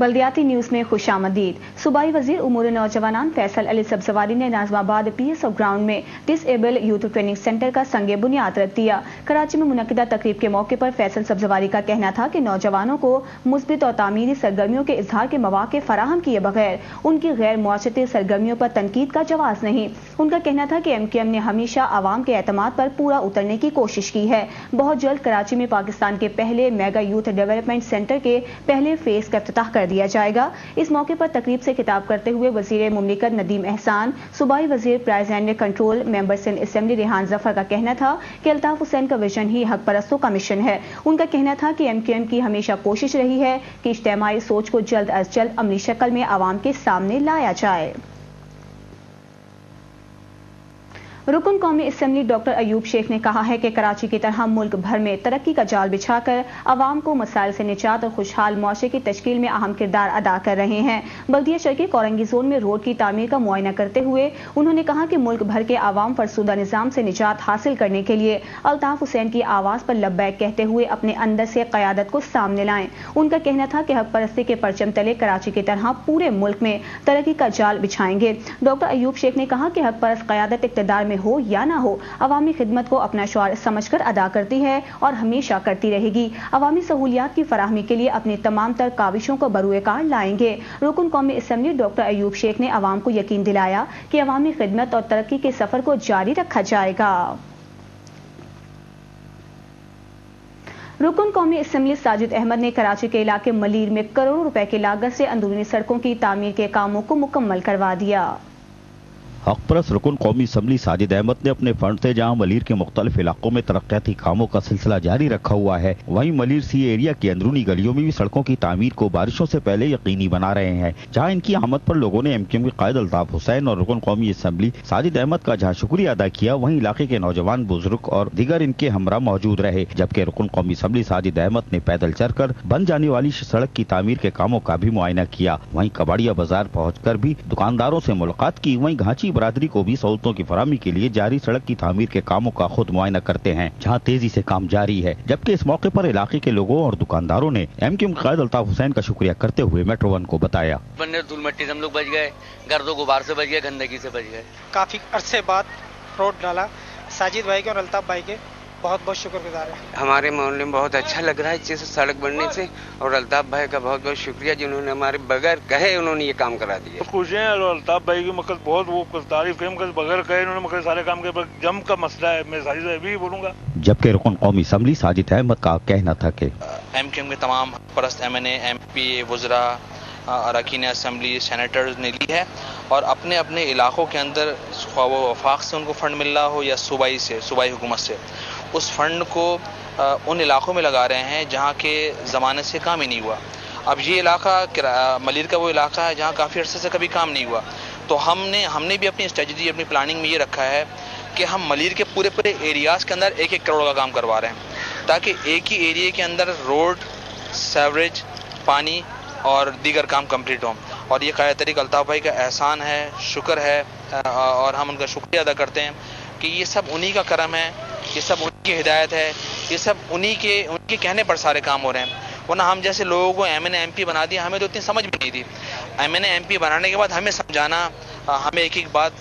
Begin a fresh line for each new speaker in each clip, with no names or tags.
बल्दियाती news में खुशामदीद। सूबाई वजीर उमूर नौजवान फैसल अली सब्जवारी ने नाज़माबाद PSO ग्राउंड में डिसेबल यूथ ट्रेनिंग सेंटर का संगे बुनियाद रख दिया। कराची में मुनक्किदा तकरीब के मौके पर फैसल सब्जवारी का कहना था कि नौजवानों को मुस्बित और तामीरी सरगर्मियों के इजहार के मौके फराहम किए बगैर उनकी गैर मुआशरती सरगर्मियों पर तनकीद का जवाज़ नहीं। उनका कहना था कि MQM ने हमेशा आवाम के एतमाद पर पूरा उतरने की कोशिश की है। बहुत जल्द कराची में पाकिस्तान के पहले मेगा यूथ डेवलपमेंट सेंटर के पहले फेज का इफ्तिताह कर दिया जाएगा। इस मौके पर तकरीब से खिताब करते हुए वजीर मुमलिकत नदीम एहसान, सूबाई वजीर price and control member Sindh assembly Rehan Zafar का कहना था कि अल्ताफ हुसैन का विजन ही हक परस्तों का मिशन है। उनका कहना था कि MQM की हमेशा कोशिश रही है कि इज्तिमाई सोच को जल्द अज जल्द अमली शक्ल में आवाम के सामने लाया जाए। रुकन कौमी असेंबली डॉक्टर अयूब शेख ने कहा है कि कराची की तरह मुल्क भर में तरक्की का जाल बिछाकर आवाम को मसाइल से निजात और खुशहाल मुआशरे की तश्कील में अहम किरदार अदा कर रहे हैं। बल्दिया शहर के कोरंगी जोन में रोड की तामीर का मुआयना करते हुए उन्होंने कहा कि मुल्क भर के आवाम फरसूदा निज़ाम से निजात हासिल करने के लिए अल्ताफ हुसैन की आवाज़ पर लब्बैक कहते हुए अपने अंदर से क़यादत को सामने लाएं। उनका कहना था कि हक परस्ती के परचम तले कराची की तरह पूरे मुल्क में तरक्की का जाल बिछाएंगे। डॉक्टर अयूब शेख ने कहा कि हक परस्त क़यादत इक़्तिदार हो या ना हो, अवामी खिदमत को अपना शौर समझकर अदा करती है और हमेशा करती रहेगी। अवामी सहूलियात की फराहमी के लिए अपनी तमाम तर काविशों को बरूए कार लाएंगे। रुकन कौमी असेंबली डॉक्टर अयूब शेख ने अवाम को यकीन दिलाया कि अवामी खिदमत और तरक्की के सफर को जारी रखा जाएगा। रुकन कौमी असेंबली साजिद अहमद ने कराची के इलाके मलीर में करोड़ों रुपए की लागत से अंदरूनी सड़कों की तामीर के कामों को मुकम्मल करवा दिया।
हक परस्त रुकन कौमी असम्बली साजिद अहमद ने अपने फंड से जहां मलीर के मुख्तलिफ इलाकों में तरक्याती कामों का सिलसिला जारी रखा हुआ है, वहीं मलीर सी एरिया की अंदरूनी गलियों में भी सड़कों की तामीर को बारिशों से पहले यकीनी बना रहे हैं। जहां इनकी आमद पर लोगों ने MQM के कायद अल्ताफ हुसैन और रुकन कौमी असम्बली साजिद अहमद का जहां शुक्रिया अदा किया, वहीं इलाके के नौजवान, बुजुर्ग और दीगर इनके हमरा मौजूद रहे। जबकि रुकन कौमी असम्बली साजिद अहमद ने पैदल चलकर बन जाने वाली सड़क की तामीर के कामों का भी मुआयना किया। वहीं कबाड़िया बाजार पहुँच कर भी दुकानदारों से मुलाकात की। वहीं घांची बरादरी को भी सहूलतों की फराहमी के लिए जारी सड़क की तामीर के कामों का खुद मुआयना करते हैं, जहां तेजी से काम जारी है। जबकि इस मौके पर इलाके के लोगों और दुकानदारों ने MQM कायद अल्ताफ हुसैन का शुक्रिया करते हुए मेट्रो 1 को बताया।
धूल मिट्टी से हम लोग बच गए, गर्दो गुबार से बच गए, गंदगी से बच गए।
काफी अरसे बाद रोड डाला, साजिद भाई के और अल्ताफ भाई के बहुत बहुत शुक्रगुजार है।
हमारे मोहल्ले में बहुत अच्छा लग रहा है इस सड़क बनने से, और अल्ताफ भाई का बहुत बहुत शुक्रिया जिन्होंने हमारे बगैर कहे उन्होंने ये काम करा दिया।
खुश हैं और अल्ताफ भाई की मतलब बहुत वो तारीफ करें, बगैर कहे उन्होंने मतलब सारे काम के जम का मसला है, मैं साजिद भाई भी बोलूंगा।
जबकि रुकन कौमी असम्बली साजिद अहमद का कहना था कि
MQM के तमाम परस्त MNA, MP, वज़रा, अरकान असम्बली, सेनेटर्स ने ली है और अपने अपने इलाकों के अंदर वो वफाक से उनको फंड मिल रहा हो या सूबाई हुकूमत से, उस फंड को उन इलाकों में लगा रहे हैं जहाँ के ज़माने से काम ही नहीं हुआ। अब ये इलाका मलीर का वो इलाका है जहाँ काफ़ी अरसे से कभी काम नहीं हुआ, तो हमने भी अपनी स्ट्रेटजी, अपनी प्लानिंग में ये रखा है कि हम मलीर के पूरे एरियाज़ के अंदर 1-1 करोड़ का काम करवा रहे हैं, ताकि एक ही एरिया के अंदर रोड, सीवरेज, पानी और दीगर काम कंप्लीट हों। और ये कायद तरीक़ अल्ताफ भाई का एहसान है, शुक्र है, और हम उनका शुक्रिया अदा करते हैं कि ये सब उन्हीं का करम है, ये सब उन्हीं की हिदायत है, ये सब उनके कहने पर सारे काम हो रहे हैं। वरना हम जैसे लोगों को MNA MP बना दिया, हमें तो इतनी समझ भी नहीं थी। MNA MP बनाने के बाद हमें समझाना, हमें एक बात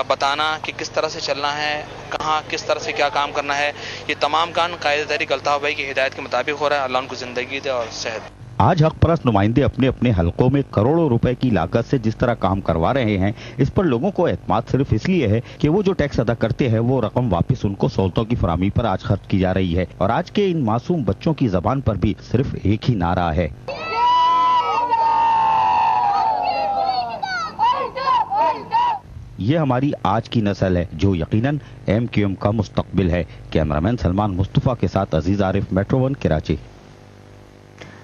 बताना कि किस तरह से चलना है, कहाँ किस तरह से क्या काम करना है, ये तमाम काम कायद तरीक़ अल्ताफ भाई की हिदायत के मुताबिक हो रहा है। अल्लाह उनको ज़िंदगी दे और सेहत।
आज हक परस्त नुमाइंदे अपने अपने हलकों में करोड़ों रुपए की लागत से जिस तरह काम करवा रहे हैं, इस पर लोगों को एतमाद सिर्फ इसलिए है कि वो जो टैक्स अदा करते हैं वो रकम वापस उनको सहूलतों की फराहमी पर आज खर्च की जा रही है। और आज के इन मासूम बच्चों की जबान पर भी सिर्फ एक ही नारा है, ये हमारी आज की नस्ल है जो यकीनन MQM का मुस्तकबिल है। कैमरामैन सलमान मुस्तफा के साथ अजीज आरिफ, मेट्रो 1 कराची।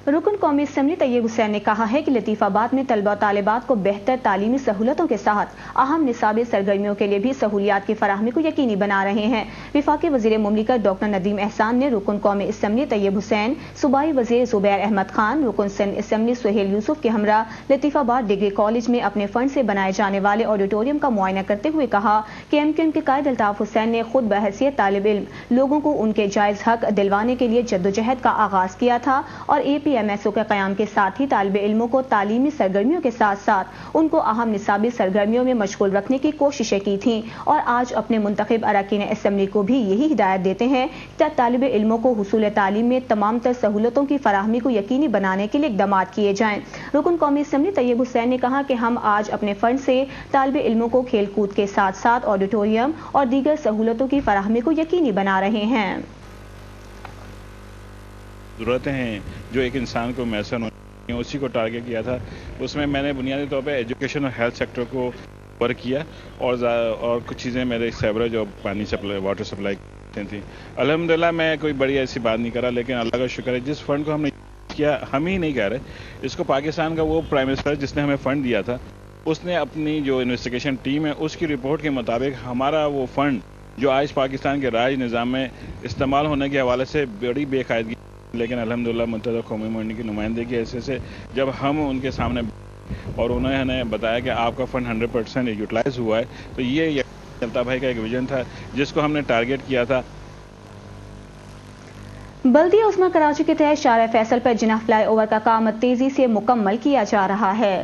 रुकन कौमी असेंबली तैयब हुसैन ने कहा है कि लतीफ़ाबाद में तलबा तालिबात को बेहतर तालीमी सहूलतों के साथ अहम निसाबी सरगर्मियों के लिए भी सहूलियात की फराहमी को यकीनी बना रहे हैं। विफाकी वज़ीर मुमलिकत डॉक्टर नदीम एहसान ने रुकन कौमी असेंबली तैयब हुसैन, सूबाई वज़ीर ज़ुबैर अहमद खान, रुकन सिंध असेंबली सुहेल यूसुफ के हमरा लतीफ़ाबाद डिग्री कॉलेज में अपने फंड से बनाए जाने वाले ऑडिटोरियम का मुआयना करते हुए कहा कि MQM के कायद अल्ताफ हुसैन ने खुद बहैसियत तालिब इल्म लोगों को उनके जायज़ हक दिलवाने के लिए जद्दोजहद का आगाज किया था और AP PMSO के क़याम के साथ ही तालिब इल्मों को तालीमी सरगर्मियों के साथ साथ उनको अहम निसाबी सरगर्मियों में मशगूल रखने की कोशिशें की थीं और आज अपने मुंतखब अरकान असम्बली को भी यही हिदायत देते हैं कि तालिब इल्मों को हुसूल तालीम में तमाम तर सहूलतों की फराहमी को यकीनी बनाने के लिए इक़दाम किए जाएं। रुकन कौमी असम्बली तैयब हुसैन ने कहा कि हम आज अपने फंड से तालिब इल्मों को खेल कूद के साथ साथ ऑडिटोरियम और दीगर सहूलतों की फराहमी को यकीनी बना रहे हैं।
ज़रूरतें हैं जो एक इंसान को मैसर होनी, उसी को टारगेट किया था। उसमें मैंने बुनियादी तौर पे एजुकेशन और हेल्थ सेक्टर को वर्क किया और कुछ चीज़ें मेरे सेवरेज और पानी सप्लाई वाटर सप्लाई थी। अल्हम्दुलिल्लाह मैं कोई बड़ी ऐसी बात नहीं करा, लेकिन अल्लाह का शुक्र है जिस फंड को हमने किया, हम ही नहीं कह रहे, इसको पाकिस्तान का वो प्राइम मिनिस्टर जिसने हमें फ़ंड दिया था, उसने अपनी जो इन्वेस्टिगेशन टीम है उसकी रिपोर्ट के मुताबिक हमारा वो फ़ंड जो आज पाकिस्तान के राज निज़ाम में इस्तेमाल होने के हवाले से बड़ी बेकायदगी, लेकिन अल्हम्दुलिल्लाह मुंतज़र कौमी मंडी की नुमाइंदगी ऐसे से जब हम उनके सामने और उन्होंने बताया कि आपका फ़ंड 100% यूटिलाइज हुआ है, तो ये जनता भाई का एक विजन था जिसको हमने टारगेट किया था।
बल्दिया उस्मा कराची के तहत शार फैसल पर जिना फ्लाई ओवर का काम तेजी से मुकम्मल किया जा रहा है।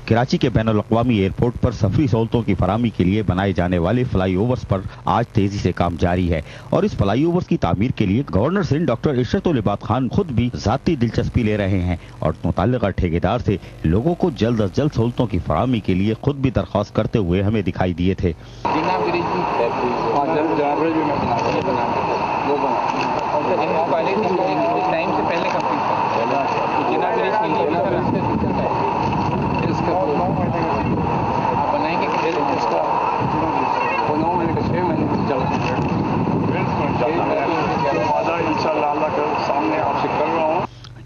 कराची के बैनुल अक़वामी एयरपोर्ट पर सफरी सहूलतों की फराहमी के लिए बनाए जाने वाले फ्लाई ओवर्स पर आज तेजी से काम जारी है और इस फ्लाई ओवर्स की तामीर के लिए गवर्नर सिंध डॉक्टर इशरतुल इबाद खान खुद भी ज़ाती दिलचस्पी ले रहे हैं और मुतल्लिका ठेकेदार से लोगों को जल्द अज जल्द सहूलतों की फराहमी के लिए खुद भी दरख्वास्त करते हुए हमें दिखाई दिए थे।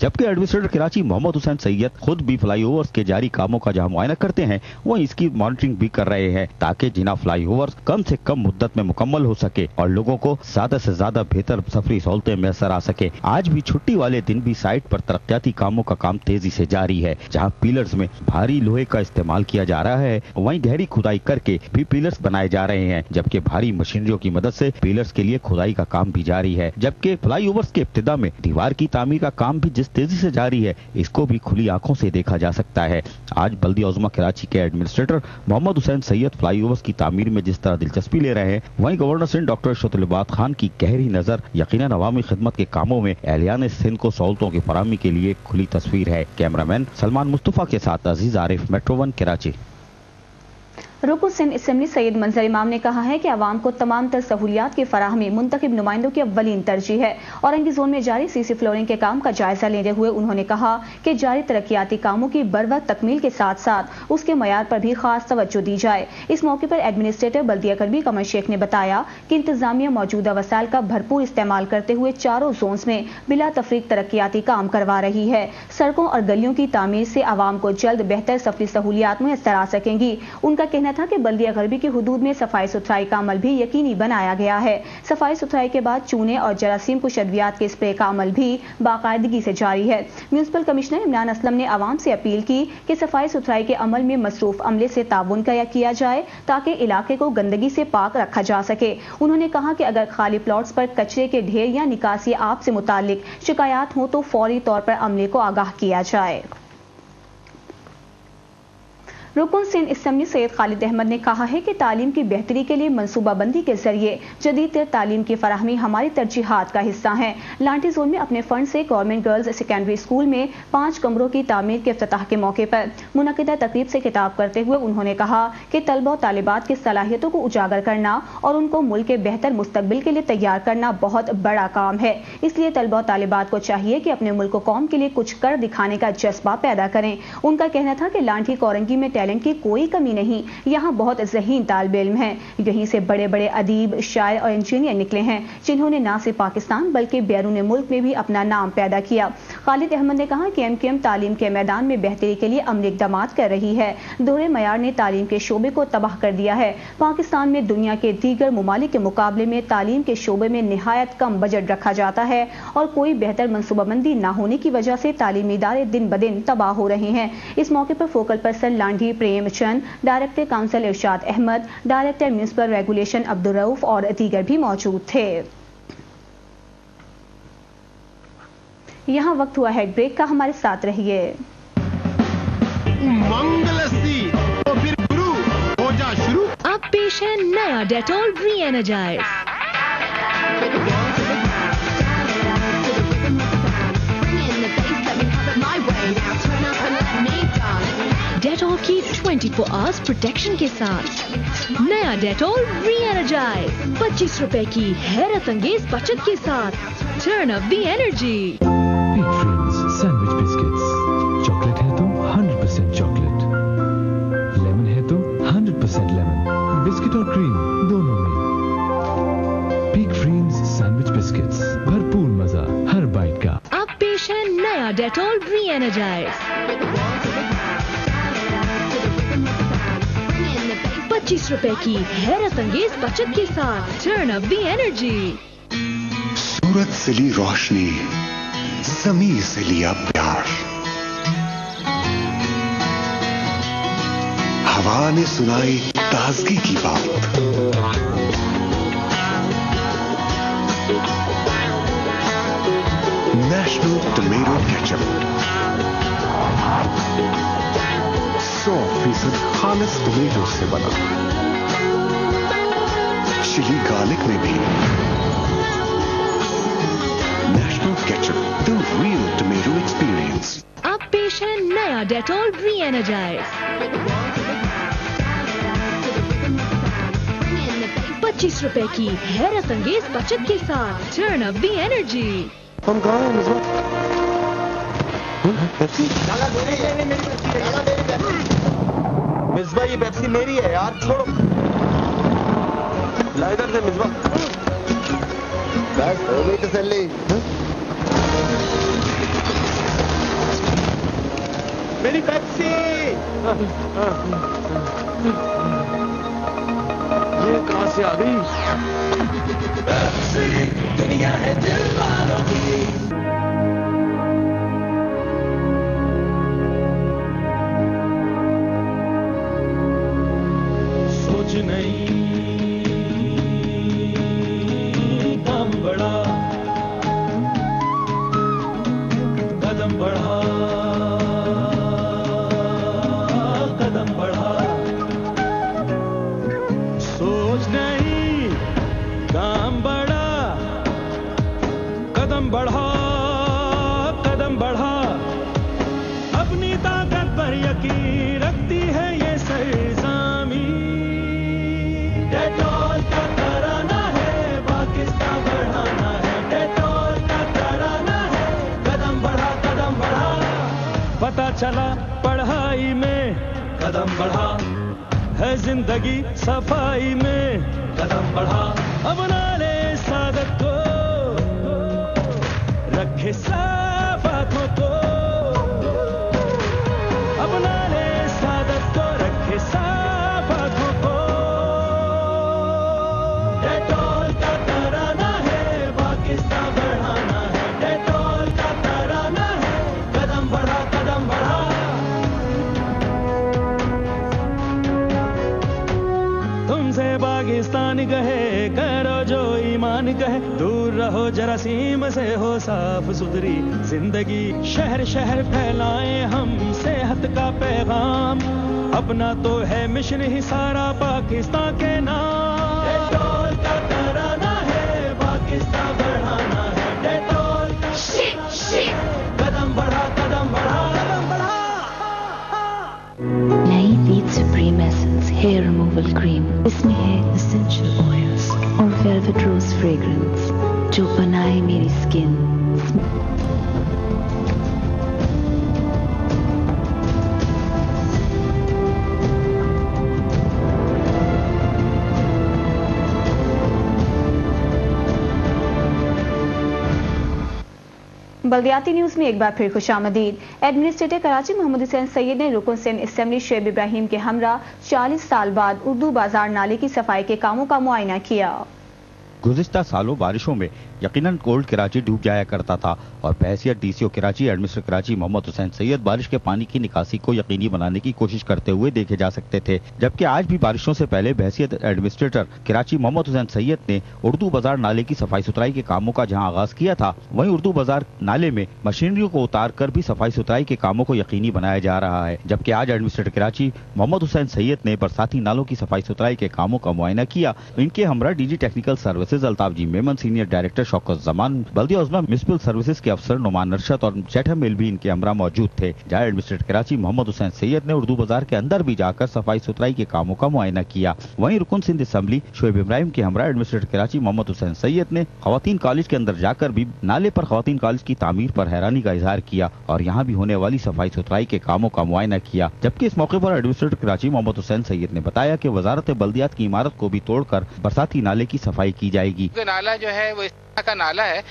जबकि एडमिनिस्ट्रेटर कराची मोहम्मद हुसैन सैयद खुद भी फ्लाई ओवर्स के जारी कामों का जहां मुआयना करते हैं वहीं इसकी मॉनिटरिंग भी कर रहे हैं ताकि जिना फ्लाई ओवर्स कम से कम मुद्दत में मुकम्मल हो सके और लोगों को ज्यादा से ज्यादा बेहतर सफरी सहूलतें मैसर आ सके। आज भी छुट्टी वाले दिन भी साइट पर तरक्याती कामों का काम तेजी से जारी है। जहाँ पिलर्स में भारी लोहे का इस्तेमाल किया जा रहा है वहीं गहरी खुदाई करके भी पिलर्स बनाए जा रहे हैं, जबकि भारी मशीनरियों की मदद से पिलर्स के लिए खुदाई का काम भी जारी है। जबकि फ्लाई ओवर्स के इब्तिदा में दीवार की तामीर का काम भी जिस तेजी से जारी है इसको भी खुली आंखों से देखा जा सकता है। आज बल्दिया उज़्मा कराची के administrator Mohammad Hussain Syed fly overs की तामीर में जिस तरह दिलचस्पी ले रहे हैं वहीं गवर्नर सिंध डॉक्टर इशरतुल इबाद खान की गहरी नजर यकीनन अवामी खिदमत के कामों में एहलियान सिंध को सहूलतों की फराहमी के लिए खुली तस्वीर है। कैमरामैन सलमान मुस्तफा के साथ अजीज आरिफ, मेट्रो 1 कराची।
रुकन सिंध असम्बली सैयद मंजर इमाम ने कहा है कि आवाम को तमाम तर सहूलियात की फराहमी मुंतखब नुमाइंदों की अव्वलीन तरजीह है। औरंगी जोन में जारी सीसी फ्लोरिंग के काम का जायजा लेते हुए उन्होंने कहा कि जारी तरक्याती कामों की बरवक्त तकमील के साथ साथ उसके मयार पर भी खास तवज्जो दी जाए। इस मौके पर एडमिनिस्ट्रेटर बल्दिया करबी कमर शेख ने बताया कि इंतजामिया मौजूदा वसाइल का भरपूर इस्तेमाल करते हुए चारों जोन्स में बिला तफरीक तरक्याती काम करवा रही है। सड़कों और गलियों की तामीर से आवाम को जल्द बेहतर सफरी सहूलियात मुयस्सर आ सकेंगी। उनका कहना था कि बल्दिया गरबी की हुदूद में सफाई सुथराई का अमल भी यकीनी बनाया गया है। सफाई सुथराई के बाद चूने और जरासीम कुशदवियात के स्प्रे का अमल भी बाकायदगी से जारी है। म्यूनिसिपल कमिश्नर इमरान असलम ने आवाम से अपील की कि सफाई सुथराई के अमल में मसरूफ अमले से ताउन किया जाए ताकि इलाके को गंदगी से पाक रखा जा सके। उन्होंने कहा कि अगर खाली प्लॉट्स पर कचरे के ढेर या निकासी आप से मुतालिक शिकायत हो तो फौरी तौर पर अमले को आगाह किया जाए। रुकन सिंध असम्बली सैयद खालिद अहमद ने कहा है कि तालीम की बेहतरी के लिए मनसूबाबंदी के जरिए जदीद तालीम की फराहमी हमारी तरजीहात का हिस्सा है। लांटी जोन में अपने फंड से गवर्नमेंट गर्ल्स सेकेंडरी स्कूल में 5 कमरों की तामीर के इफ्तिताह के मौके पर मुनक़िदा तकरीब से खिताब करते हुए उन्होंने कहा कि तलबा और तालिबात की सलाहियतों को उजागर करना और उनको मुल्क के बेहतर मुस्तकबिल के लिए तैयार करना बहुत बड़ा काम है। इसलिए तलबा और तालिबात को चाहिए कि अपने मुल्क कौम के लिए कुछ कर दिखाने का जज्बा पैदा करें। उनका कहना था कि लांठी कोरंगी में टैलेंट की कोई कमी नहीं, यहाँ बहुत ज़हीन तालिब इल्म हैं। यहीं से बड़े बड़े अदीब, शायर और इंजीनियर निकले हैं जिन्होंने न सिर्फ पाकिस्तान बल्कि बैरून मुल्क में भी अपना नाम पैदा किया। खालिद अहमद ने कहा कि MQM तालीम के मैदान में बेहतरी के लिए अमली इक़दामात कर रही है। दोहरे मयार ने तालीम के शोबे को तबाह कर दिया है। पाकिस्तान में दुनिया के दीगर ममालिक के मुकाबले में तालीम के शोबे में निहायत कम बजट रखा जाता है और कोई बेहतर मनसूबाबंदी न होने की वजह से तालीमी इदारे दिन ब दिन तबाह हो रहे हैं। इस मौके पर focal person Landi Prem Chand, director council Irshad Ahmad, director municipal regulation Abdul Rauf और दीगर भी मौजूद थे। यहाँ वक्त हुआ है ब्रेक का, हमारे साथ रहिए।
मंगलसी तो फिर गुरु हो जा शुरू।
अब पेश है नया डेटॉल री एनर्जाइज। डेटॉल की 24 आवर्स प्रोटेक्शन के साथ नया डेटॉल री एनर्जाइज 25 रुपए की हैरत अंगेज बचत के साथ। Turn up the energy.
Big Friends sandwich biscuits. Chocolate है तो 100% चॉकलेट, लेमन है तो 100% लेमन, बिस्किट और क्रीम दोनों में। Big Friends सैंडविच बिस्किट्स, भरपूर मजा हर बाइट का।
अब पेश है नया डेटॉल री एनर्जाइज 25 रुपए की हैरत अंगेज बचत के साथ। Turn up the energy.
सूरत से ली रोशनी, ज़मीन से लिया प्यार, हवा ने सुनाई ताजगी की बात, नेशनल टमेटो केचप 100% खालिस टमेटो से बना, चिली गार्लिक में भी national ketchup, the real tomato experience.
अब पेश है नया डेटॉल री एनर्जाइज 25 रुपए की हैरत अंगेज बचत के साथ। Turn up the energy.
हम कहाँ हैं मिसबा? पेप्सी?
मिसबा ये पेप्सी मेरी है यार, छोड़ो। ला इधर से मिसबा। बस हो गई तसल्ली। मेरी पेप्सी। ये कहाँ से आ गई? पेप्सी दुनिया है दिल वालों की। सोच नहीं काम बड़ा, कदम बढ़ा, कदम बढ़ा। सोच नहीं काम बड़ा, कदम बढ़ा, कदम बढ़ा। अपनी ताकत पर यकीन रखती है ये सरज़मीं। डेटॉल का तराना है, पाकिस्तान बढ़ाना है। डेटॉल का तराना है, कदम बढ़ा, कदम बढ़ा। पता चला पढ़ाई में कदम बढ़ा, है जिंदगी सफाई में कदम बढ़ा। अपना ले सादत को, रखे साफ हाथों को। अपना ले सादत को, रखे साफ हाथों को। डेटॉल का तराना है, पाकिस्तान बढ़ाना है। डेटॉल का तराना है, कदम बढ़ा, कदम बढ़ा। तुमसे पाकिस्तान कहे, करो जो ईमान कहे। दूर रहो जरासीम से, हो साफ सुथरी जिंदगी। शहर शहर फैलाएं हम सेहत का पैगाम। अपना तो है मिशन ही सारा पाकिस्तान के नाम। डेटॉल का तराना है, पाकिस्तान बढ़ाना है। डेटॉल का कदम बढ़ा, कदम बढ़ा, कदम बढ़ा।
नई Veet supreme essence hair removal cream, इसमें है एसेंशियल ऑयल्स और वेलवेट रोज फ्रेग्रेंस जो बनाए मेरी स्किन।
बल्दियाती न्यूज में एक बार फिर खुशामदीद। एडमिनिस्ट्रेटर कराची मोहम्मद हुसैन सैयद ने रुकन सेन असेंबली शुएब इब्राहिम के हमरा 40 साल बाद उर्दू बाजार नाले की सफाई के कामों का मुआयना किया।
गुज़िश्ता सालों बारिशों में यकीनन ओल्ड कराची डूब जाया करता था और बहैसियत डीसीओ कराची एडमिनिस्ट्रेटर कराची मोहम्मद हुसैन सैयद बारिश के पानी की निकासी को यकीनी बनाने की कोशिश करते हुए देखे जा सकते थे, जबकि आज भी बारिशों से पहले बहैसियत एडमिनिस्ट्रेटर कराची मोहम्मद हुसैन सैयद ने उर्दू बाजार नाले की सफाई सुथराई के कामों का जहां आगाज किया था, वहीं उर्दू बाजार नाले में मशीनरी को उतार कर भी सफाई सुथराई के कामों को यकीनी बनाया जा रहा है। जबकि आज एडमिनिस्ट्रेटर कराची मोहम्मद हुसैन सैयद ने बरसाती नालों की सफाई सुथराई के कामों का मुआयना किया। इनके हमरा डीजी टेक्निकल सर्विसेज अल्ताफ जी मेमन, सीनियर डायरेक्टर शौकत जमान, बल्दिया उज़्मा म्युनिसिपल सर्विसेज के अफसर नुमान अरशद और जेठा मिल भी इनके हमरा मौजूद थे। जहाँ एडमिनिस्ट्रेटर कराची मोहम्मद हुसैन सैयद ने उर्दू बाजार के अंदर भी जाकर सफाई सुथराई के कामों का मुआयना किया। वहीं रुकन सिंध असेंबली शोएब इब्राहिम के हमरा एडमिनिस्ट्रेटर कराची मोहम्मद हुसैन सैयद ने खवातीन कॉलेज के अंदर जाकर भी नाले पर खवातीन कॉलेज की तामीर पर हैरानी का इजहार किया और यहाँ भी होने वाली सफाई सुथराई के कामों का मुआयना किया। जबकि इस मौके पर एडमिनिस्ट्रेटर कराची मोहम्मद हुसैन सैयद ने बताया कि वजारत बल्दियात की इमारत को भी तोड़कर बरसाती नाले की सफाई की जाएगी।
नाला जो है वो इस तरह का नाला है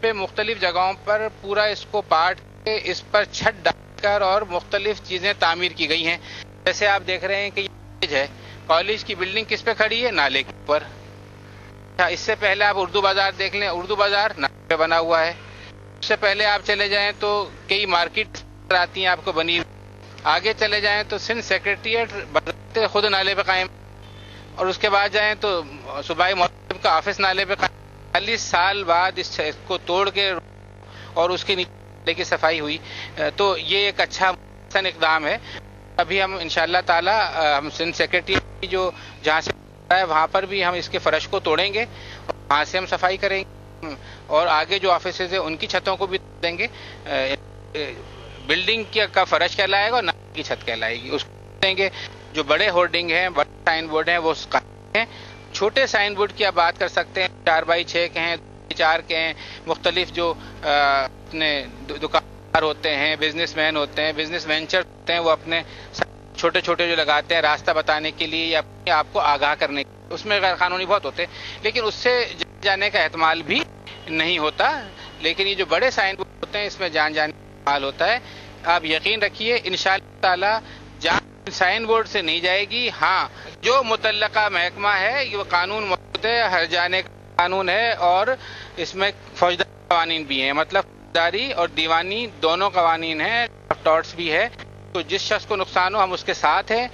पे मुख्तलिफ जगहों पर पूरा इसको पाट के इस पर छत डालकर और मुख्तलिफ चीजें तामीर की गई हैं। जैसे आप देख रहे हैं कि कॉलेज है, कॉलेज की बिल्डिंग किस पे खड़ी है? नाले के ऊपर। इससे पहले आप उर्दू बाजार देख लें, उर्दू बाजार नाले पे बना हुआ है। उससे पहले आप चले जाएं तो कई मार्केट आती हैं आपको बनी। आगे चले जाएं तो सिंध सेक्रेटरिएट खुद नाले पे कायम, और उसके बाद जाएं तो सूबाई मौसम का ऑफिस नाले पे कायम। 40 साल बाद इसको तोड़ के और उसके नीचे की सफाई हुई, तो ये एक अच्छा इकदाम है। अभी हम इंशाअल्लाह ताला हम सिंध सेक्रेटरी जो जहाँ से है वहाँ पर भी हम इसके फर्श को तोड़ेंगे और वहाँ से हम सफाई करेंगे और आगे जो ऑफिसेज है उनकी छतों को भी देंगे। बिल्डिंग का फर्श कहलाएगा और नाले की छत कहलाएगी, उसको देंगे। जो बड़े होर्डिंग हैं, बड़े साइन बोर्ड हैं, वो हैं। छोटे साइन बोर्ड की आप बात कर सकते हैं, 4x6 के हैं, 4 के हैं। मुख्तलिफ जो अपने दुकानदार होते हैं, बिजनेसमैन होते हैं, बिजनेस वेंचर होते हैं, वो अपने छोटे छोटे जो लगाते हैं रास्ता बताने के लिए या आपको आगाह करने के लिए, उसमें गैर कानूनी बहुत होते हैं, लेकिन उससे जाने का एहतमाल भी नहीं होता। लेकिन ये जो बड़े साइन बोर्ड होते हैं इसमें जान जाने का एहतमाल होता है। आप यकीन रखिए इंशाअल्लाह ताला जान साइन बोर्ड से नहीं जाएगी। हाँ, जो मुतल्लका महकमा है ये कानून मौजूद है, हर जाने का कानून है और इसमें फौजदारी कवानीन भी हैं, मतलब फौजदारी और दीवानी दोनों कवानीन हैं, टॉर्ट्स भी है। तो जिस शख्स को नुकसान हो हम उसके साथ हैं।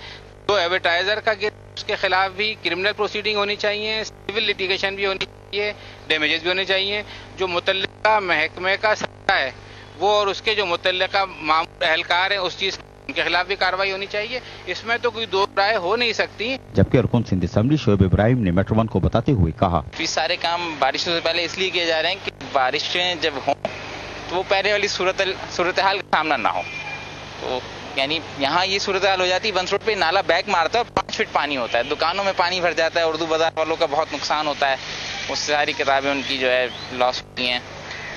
तो एडवर्टाइजर का उसके खिलाफ भी क्रिमिनल प्रोसीडिंग होनी चाहिए, सिविल लिटिगेशन भी होनी चाहिए, डैमेजेस भी होने चाहिए। जो मुतल्लिका महकमे का सत्ता है वो और उसके जो मुतल्लिका मामूल एहलकार है उस चीज उनके खिलाफ भी कार्रवाई होनी चाहिए, इसमें तो कोई दो राय हो नहीं सकती। जबकि
रुकन सिंध असेंबली शोएब इब्राहिम ने मेट्रो वन को बताते हुए कहा,
ये सारे काम बारिशों से पहले इसलिए किए जा रहे हैं कि बारिशें जब हों तो वो पहले वाली सूरत हाल का सामना ना हो। तो यानी यहाँ ये सूरत हाल हो जाती है, बंस रोड पे नाला बैक मारता है और 5 फीट पानी होता है, दुकानों में पानी भर जाता है, उर्दू बाजार वालों का बहुत नुकसान होता है, उससे सारी किताबें उनकी जो है लॉस होती हैं।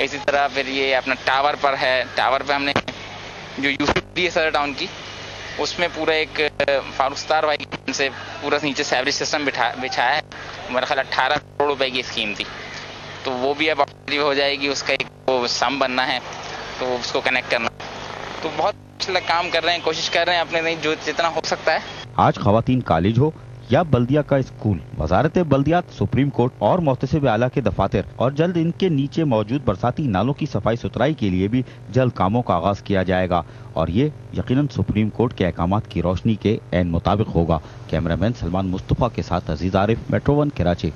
इसी तरह फिर ये अपना टावर पर है, टावर पे हमने जो यूसी है सदर टाउन की, उसमें पूरा एक फारूस्तार भाई से पूरा नीचे सेवरेज सिस्टम बिछाया है। मेरा ख्याल 18 करोड़ रुपए की स्कीम थी, तो वो भी अब हो जाएगी। उसका एक वो सम बनना है तो उसको कनेक्ट करना, तो बहुत काम कर रहे हैं, कोशिश कर रहे हैं अपने जो जितना हो सकता है।
आज खवातीन कॉलेज हो या बल्दिया का स्कूल, वजारत बल्दियात, सुप्रीम कोर्ट और मोहतसिब आला के दफातर और जल्द इनके नीचे मौजूद बरसाती नालों की सफाई सुथराई के लिए भी जल्द कामों का आगाज किया जाएगा और ये यकीनन सुप्रीम कोर्ट के अहकामात की रोशनी के ऐन मुताबिक होगा। कैमरामैन सलमान मुस्तफा के साथ Aziz Arif, metro one Karachi.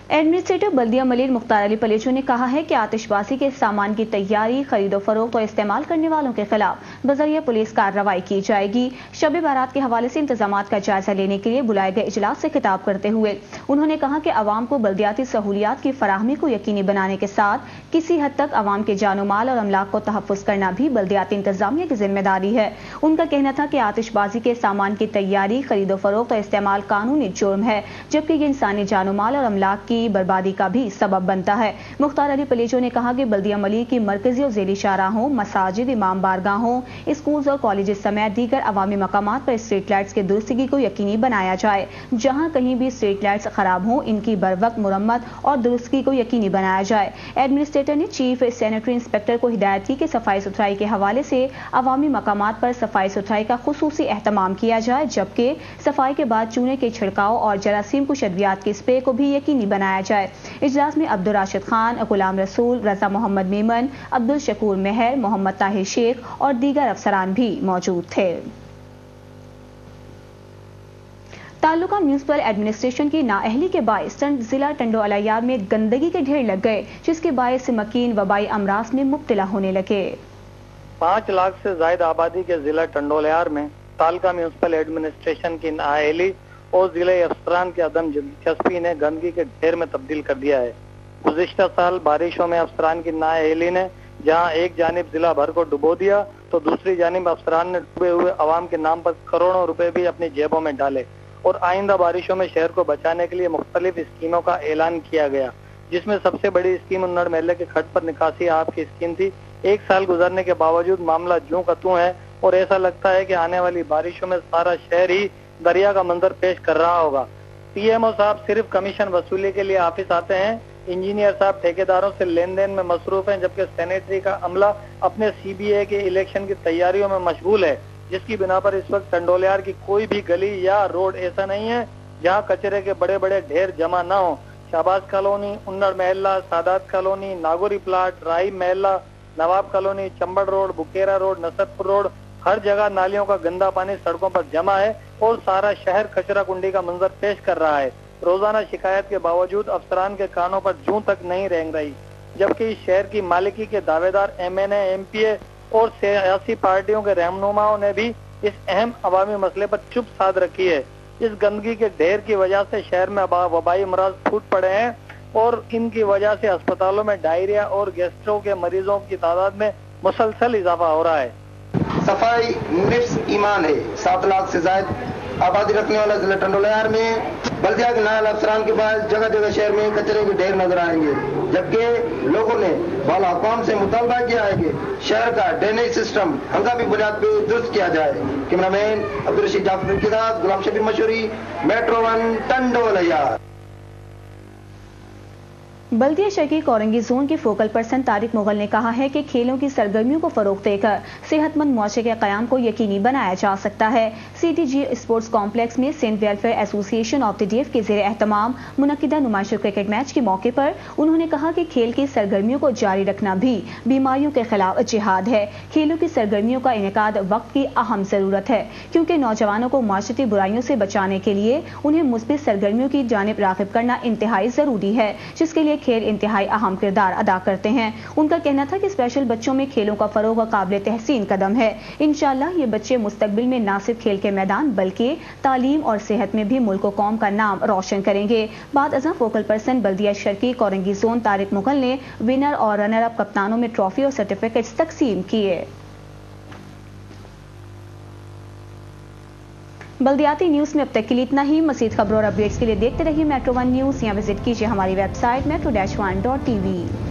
Administrator Baldia Malir Mukhtar Ali Palechu ने कहा है कि आतिशबाजी के सामान की तैयारी, खरीदो फरोख्त और इस्तेमाल करने वालों के खिलाफ बजरिया पुलिस कार्रवाई की जाएगी। शब बारात के हवाले से इंतजामात का जायजा लेने के लिए बुलाए गए इजलास से खिताब करते हुए उन्होंने कहा कि अवाम को बल्दियाती सहूलियात की फराहमी को यकीनी बनाने के साथ किसी हद तक अवाम के जानो माल और अमलाक को तहफ़्फ़ुज़ करना भी बल्दियाती इंतजामिया की जिम्मेदारी है। उनका कहना था कि आतिशबाजी के सामान की तैयारी, खरीदो फरोख्त और इस्तेमाल कानूनी जुर्म है, जबकि ये इंसानी जानो माल और अमलाक की बर्बादी का भी सबब बनता है। मुख्तार अली पलेचो ने कहा कि बल्दिया मलिर की मरकजी और ज़ेली शाहराहों, मसाजिद, इमाम बारगाहों, स्कूल्स और कॉलेजेस समेत दीगर अवामी मकामात पर स्ट्रीट लाइट्स की दुरुस्तगी को यकीनी बनाया जाए। जहां कहीं भी स्ट्रीट लाइट्स खराब हों, इनकी बरवक्त मुरम्मत और दुरुस्तगी को यकीनी बनाया जाए। एडमिनिस्ट्रेटर ने चीफ सैनिटरी इंस्पेक्टर को हिदायत की कि सफाई सुथराई के हवाले से अवामी मकामात पर सफाई सुथराई का खुसूसी एहतमाम किया जाए, जबकि सफाई के बाद चूने के छिड़काव और जरासीम कुशद्दियात के स्प्रे को भी यकीनी बनाया जाए। इजलास में अब्दुल राशिद खान, गुलाम रसूल, रजा मोहम्मद मेमन, अब्दुल शकूर मेहर, मोहम्मद ताहिर शेख और दीगर अफसरान भी मौजूद थे। तालुका म्यूनिसिपल एडमिनिस्ट्रेशन की नाअहली के बायस जिला टंडो अलायार में गंदगी के ढेर लग गए, जिसके बायस मकीन वबाई अमराज में मुब्तला होने लगे।
5 लाख से ज्यादा आबादी के जिला टंडोलयार में तालुका म्यूनिसिपल एडमिनिस्ट्रेशन की नाअहली और जिले अफसरान की अदम दिलचस्पी ने गंदगी के ढेर में तब्दील कर दिया है। गुज़िश्ता साल बारिशों में अफसरान की नाअहली ने जहां एक जानिब जिला भर को डुबो दिया, तो दूसरी जानिब अफसरान ने डूबे हुए अवाम के नाम पर करोड़ों रुपए भी अपनी जेबों में डाले और आइंदा बारिशों में शहर को बचाने के लिए मुख्तलिफ स्कीमों का ऐलान किया गया, जिसमें सबसे बड़ी स्कीम उन्नड़ महल्ले के खट पर निकासी आप की स्कीम थी। 1 साल गुजरने के बावजूद मामला जूं का त्यों है और ऐसा लगता है कि आने वाली बारिशों में सारा शहर ही दरिया का मंजर पेश कर रहा होगा। पीएमओ साहब सिर्फ कमीशन वसूली के लिए ऑफिस आते हैं, इंजीनियर साहब ठेकेदारों से लेन देन में मसरूफ हैं, जबकि सैनिटरी का अमला अपने सीबीए के इलेक्शन की तैयारियों में मशगूल है, जिसकी बिना पर इस वक्त टंडोलयार की कोई भी गली या रोड ऐसा नहीं है जहां कचरे के बड़े बड़े ढेर जमा न हो। शाहबाज कॉलोनी, उन्नड़ महल्ला, सादात कॉलोनी, नागोरी प्लाट, राही महल्ला, Nawab colony, Chambar road, Bukera road, Nasarpur road, हर जगह नालियों का गंदा पानी सड़कों पर जमा है और सारा शहर कचरा कुंडी का मंजर पेश कर रहा है। रोजाना शिकायत के बावजूद अफसरान के कानों पर जूं तक नहीं रेंग रही, जबकि इस शहर की मालिकी के दावेदार एमएनए, एमपीए और सियासी पार्टियों के रहनुमाओं ने भी इस अहम अवामी मसले पर चुप साध रखी है। इस गंदगी के ढेर की वजह से शहर में वबाई अमराज फूट पड़े हैं और इनकी वजह से अस्पतालों में डायरिया और गैस्ट्रो के मरीजों की तादाद में मुसलसल इजाफा हो रहा है।
सफाई निफ्स ईमान है। 7 लाख से ज्यादा आबादी रखने वाला जिला टंडोलयार में बल्दिया के नायल अफसरान के बाद जगह जगह शहर में कचरे के ढेर नजर आएंगे, जबकि लोगों ने वाला अक़वाम से मुतालबा किया है कि शहर का ड्रेनेज सिस्टम हंगामी बुनियाद पर दुरुस्त किया जाए। कैमरामैन अब्दुल रशीद जाफर के साथ गुलाम शबीर मशहूरी, मेट्रो 1 टंडोलयार।
बल्दिया शहरी कोरंगी जोन के फोकल पर्सन तारिक मुगल ने कहा है कि खेलों की सरगर्मियों को फरोग देकर सेहतमंद मुआशरे के क़याम को यकीनी बनाया जा सकता है। सीटीजी स्पोर्ट्स कॉम्प्लेक्स में सेंट welfare association of the deaf के ज़ेरे एहतमाम मुनक्किदा नुमाइशी क्रिकेट मैच के मौके पर उन्होंने कहा कि खेल की सरगर्मियों को जारी रखना भी बीमारियों के खिलाफ जिहाद है। खेलों की सरगर्मियों का इनेकाद वक्त की अहम ज़रूरत है, क्योंकि नौजवानों को माशरती बुराइयों से बचाने के लिए उन्हें मुस्बित सरगर्मियों की जानिब राग़िब करना इंतहाई ज़रूरी है, जिसके लिए खेल इंतहाई अहम किरदार अदा करते हैं। उनका कहना था कि स्पेशल बच्चों में खेलों का फरोग काबिल तहसीन कदम है। इंशाअल्लाह ये बच्चे मुस्तकबिल में न सिर्फ खेल के मैदान बल्कि तालीम और सेहत में भी मुल्क और कौम का नाम रोशन करेंगे। बाद अज़ां फोकल पर्सन बल्दिया शर्की कोरंगी जोन तारिक मुगल ने विनर और रनर अप कप्तानों में ट्रॉफी और सर्टिफिकेट्स तकसीम किए। बल्दियाती न्यूज़ में अब तक के लिए इतना ही। मज़ीद खबरों और अपडेट्स के लिए देखते रहिए मेट्रो 1 न्यूज़ या विजिट कीजिए हमारी वेबसाइट metro-1.tv।